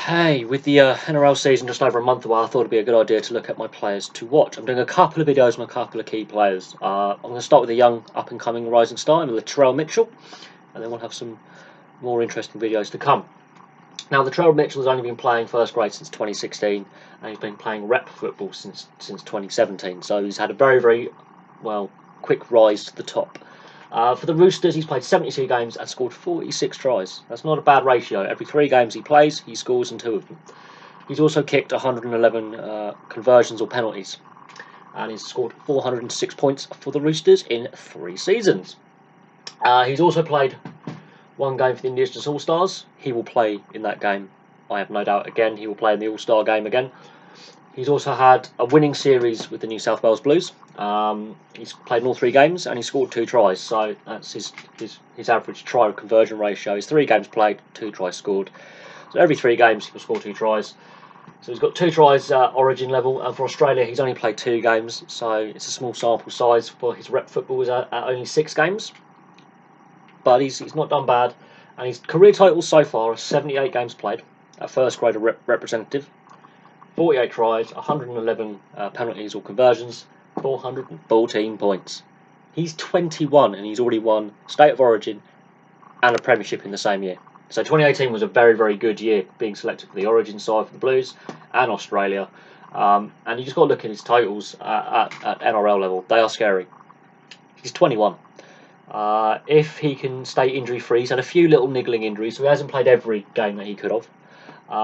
Okay, with the NRL season just over a month away, I thought it'd be a good idea to look at my players to watch. I'm doing a couple of videos on a couple of key players. I'm going to start with a young, up-and-coming rising star, Latrell Mitchell, and then we'll have some more interesting videos to come. Now, Latrell Mitchell has only been playing first grade since 2016, and he's been playing rep football since 2017. So he's had a very quick rise to the top. For the Roosters, he's played 72 games and scored 46 tries. That's not a bad ratio. Every 3 games he plays, he scores in 2 of them. He's also kicked 111 conversions or penalties, and he's scored 406 points for the Roosters in 3 seasons. He's also played 1 game for the Indigenous All-Stars. He will play in that game, I have no doubt. Again, he will play in the All-Star game again. He's also had a winning series with the New South Wales Blues. He's played in all 3 games and he scored 2 tries. So that's his average try conversion ratio. His 3 games played, 2 tries scored. So every 3 games he will score 2 tries. So he's got 2 tries Origin level, and for Australia he's only played 2 games. So it's a small sample size for his rep football is at only 6 games. But he's not done bad, and his career totals so far are 78 games played at first grade representative, 48 tries, 111 penalties or conversions, 414 points. He's 21 and he's already won State of Origin and a Premiership in the same year. So 2018 was a very good year, being selected for the Origin side for the Blues and Australia. And you just got to look at his totals at NRL level. They are scary. He's 21. If he can stay injury free, he's had a few little niggling injuries, so he hasn't played every game that he could have.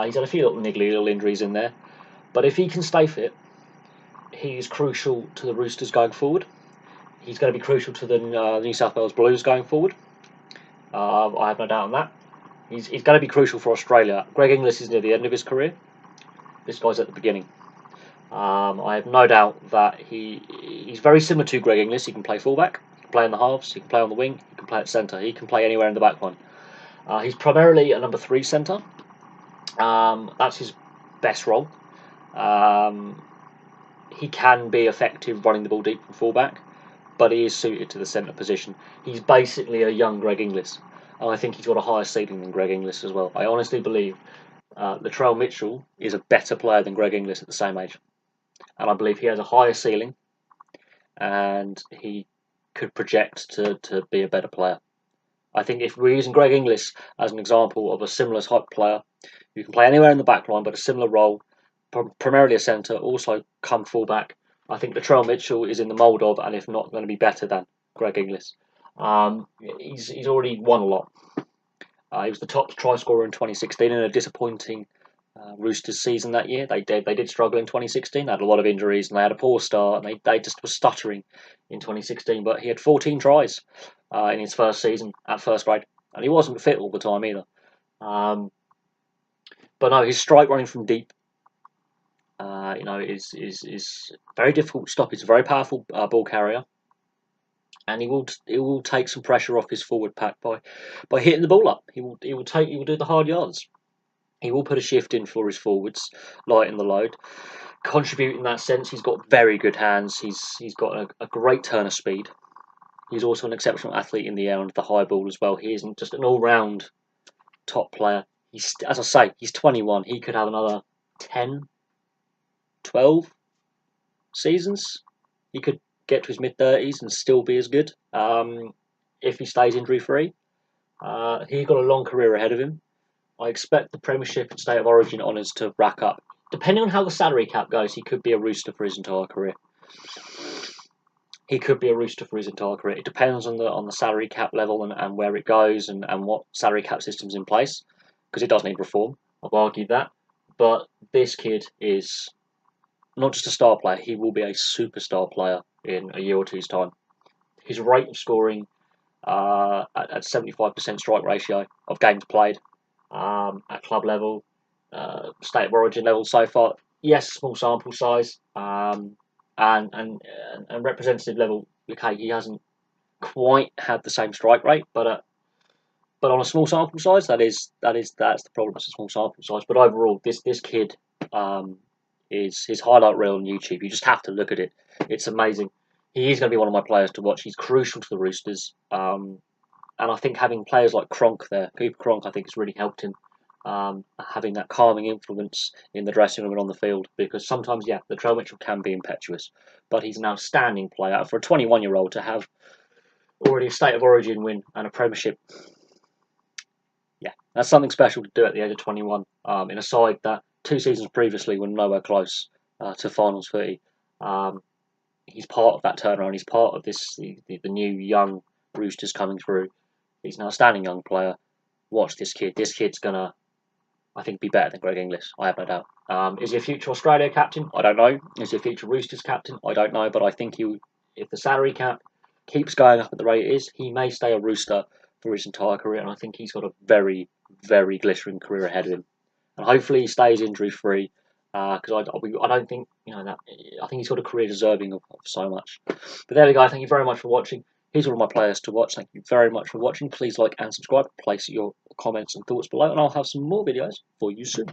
He's had a few little injuries in there, but if he can stay fit, he is crucial to the Roosters going forward. He's going to be crucial to the New South Wales Blues going forward. I have no doubt on that. He's going to be crucial for Australia. Greg Inglis is near the end of his career. This guy's at the beginning. I have no doubt that he's very similar to Greg Inglis. He can play fullback, he can play in the halves, he can play on the wing, he can play at centre, he can play anywhere in the back line. He's primarily a number 3 centre. That's his best role. He can be effective running the ball deep from fullback, but he is suited to the centre position. He's basically a young Greg Inglis, and I think he's got a higher ceiling than Greg Inglis as well. I honestly believe Latrell Mitchell is a better player than Greg Inglis at the same age, and I believe he has a higher ceiling and he could project to be a better player. I think if we're using Greg Inglis as an example of a similar type player, you can play anywhere in the back line, but a similar role, primarily a centre, also come fullback. I think Latrell Mitchell is in the mould of, and if not, going to be better than Greg Inglis. He's already won a lot. He was the top try scorer in 2016 in a disappointing Roosters season that year. They did struggle in 2016. They had a lot of injuries and they had a poor start, and they just were stuttering in 2016. But he had 14 tries in his first season at first grade, and he wasn't fit all the time either. But no, his strike running from deep, is very difficult to stop. He's a very powerful ball carrier, and he will take some pressure off his forward pack by hitting the ball up. He will do the hard yards. He will put a shift in for his forwards, lighten the load, contribute in that sense. He's got very good hands. He's got a great turn of speed. He's also an exceptional athlete in the air and the high ball as well. He isn't just an all-round top player. As I say, he's 21. He could have another 10, 12 seasons. He could get to his mid-30s and still be as good if he stays injury-free. He's got a long career ahead of him. I expect the Premiership and State of Origin honours to rack up. Depending on how the salary cap goes, he could be a Rooster for his entire career. It depends on the salary cap level and where it goes and what salary cap system's in place, because it does need reform. I've argued that. But this kid is not just a star player, he will be a superstar player in a year or two's time. His rate of scoring at 75% strike ratio of games played at club level, State of Origin level so far, yes, small sample size, and representative level, okay, he hasn't quite had the same strike rate, but on a small sample size, that's the problem. It's a small sample size. But overall, this kid is his highlight reel on YouTube. You just have to look at it. It's amazing. He is going to be one of my players to watch. He's crucial to the Roosters, and I think having players like Cronk there, Cooper Cronk, I think has really helped him. having that calming influence in the dressing room and on the field. Because sometimes, yeah, Latrell Mitchell can be impetuous, but he's an outstanding player. For a 21-year-old to have already a State of Origin win and a Premiership, yeah, that's something special to do at the age of 21. In a side that 2 seasons previously were nowhere close to finals footy. He's part of that turnaround. He's part of the new young Roosters coming through. He's an outstanding young player. Watch this kid. This kid's gonna, I think, be better than Greg Inglis. I have no doubt. Is he a future Australia captain? I don't know. Is he a future Roosters captain? I don't know. But I think if the salary cap keeps going up at the rate it is, he may stay a Rooster for his entire career. And I think he's got a very, very glittering career ahead of him. And hopefully he stays injury free. Because I don't think that I think he's got a career deserving of so much. But there we go. Thank you very much for watching. Here's all of my players to watch. Thank you very much for watching. Please like and subscribe. Place your comments and thoughts below, and I'll have some more videos for you soon.